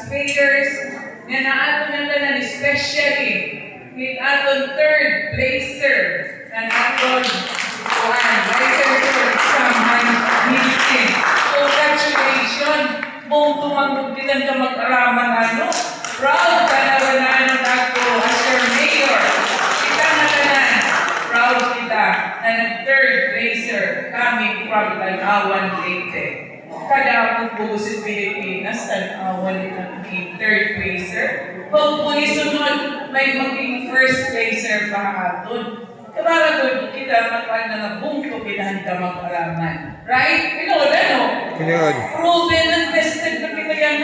taxpayers nga naato na tanan, especially with aton third placer na aton licensure exam meeting. Congratulations! Buong tumanggupitan ka mag-araman ano. Proud ka na bananan ako as your mayor. Kita na tanan. Proud kita na third placer coming from Tanawan, Leyte. Kada akong buo sa Pilipinas, Tanawan ang third placer. Hopefully sunod may maging first placer pa aton. Kabara doon kita matawag na bungko kinahan ka mag-araman. Right? Pinood ano? Pinood. Proven and tested na kita yan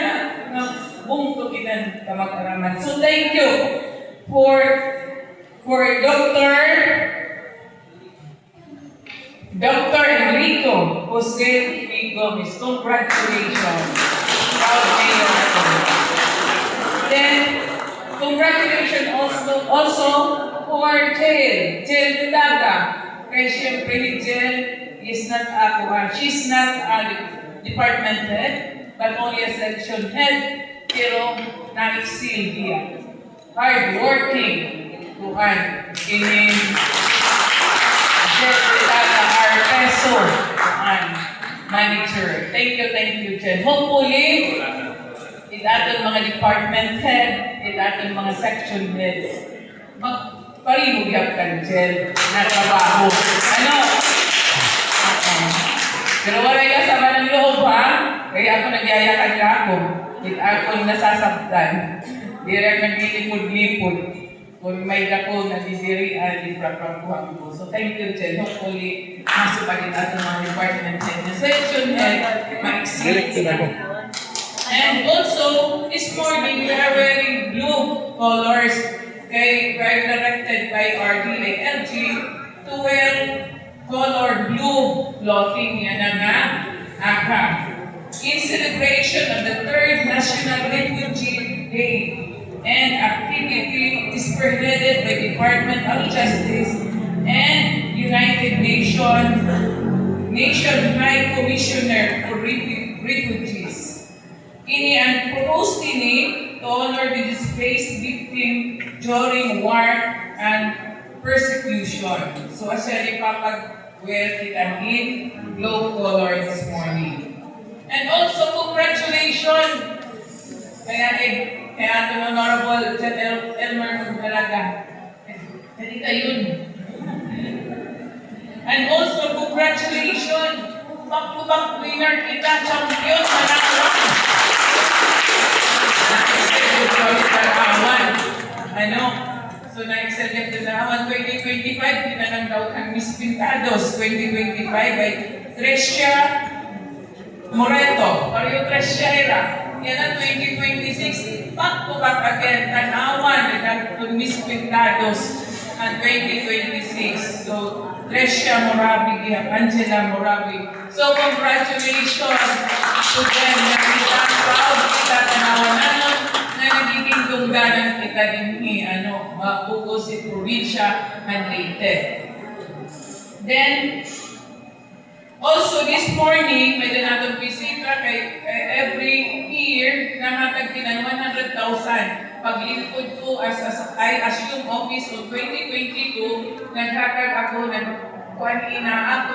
na bungko kinahan ka mag-araman. So thank you for Dr. Enrico Jose P. Gomez. Congratulations. Proud mayor ako. Then, congratulations also for Jel Dulaga. Kaya siyempre, Jel is not she's not a department head, but only a section head, pero na-excel dia. Hard-working, in Jel Dulaga, our peso, manager. Thank you, Jel. Hopefully, ating mga department head, ating mga section heads, magparihugyak ka Jel na trabaho. Ano? Pero wala ka sama ng loob ha? Kaya ako nagyayakan ka ako. Ako nasasabtan. Direk naglilipod-lipod. Kung may dako na didirian, ipraprapuhan ko. So thank you, Jel. Hopefully, masupagin ating mga department head na section head, ma-exceed na. And also, this morning we are wearing blue colors. Okay, we are directed by our DILG to wear color blue clothing. Yan nga, ACA. In celebration of the 3rd National Refugee Day and activity is spearheaded by Department of Justice and United Nations High Commissioner for Refugees. Ini ang proposed ini to honor the displaced victim during war and persecution. So asya ipapag-wear kita in blue color this morning. And also congratulations kaya ating Honorable Jan Elmer Magdalaga. Hindi yun. And also congratulations back-to-back winner kita, champion Tanawan. So na-excel yung Tanawan 2025, pinanang daw ang Miss Pintados 2025 by Trescia Moreto. Pareho Trescia era. Yan ang 2026, back-to-back again, Tanawan at Miss Pintados ang 2026. So, Trescia Morabi, Angela Morabi. So, congratulations to them na kita, proud kita Tanawan na nagiging tungganan kita din mabuko si probinsya ng Leyte. Then, also this morning, may dinatong bisita kay every year na matagkinan 100,000. Paglingkod ko as I assume office of 2022, nagkakag ako ng kuwan ina ako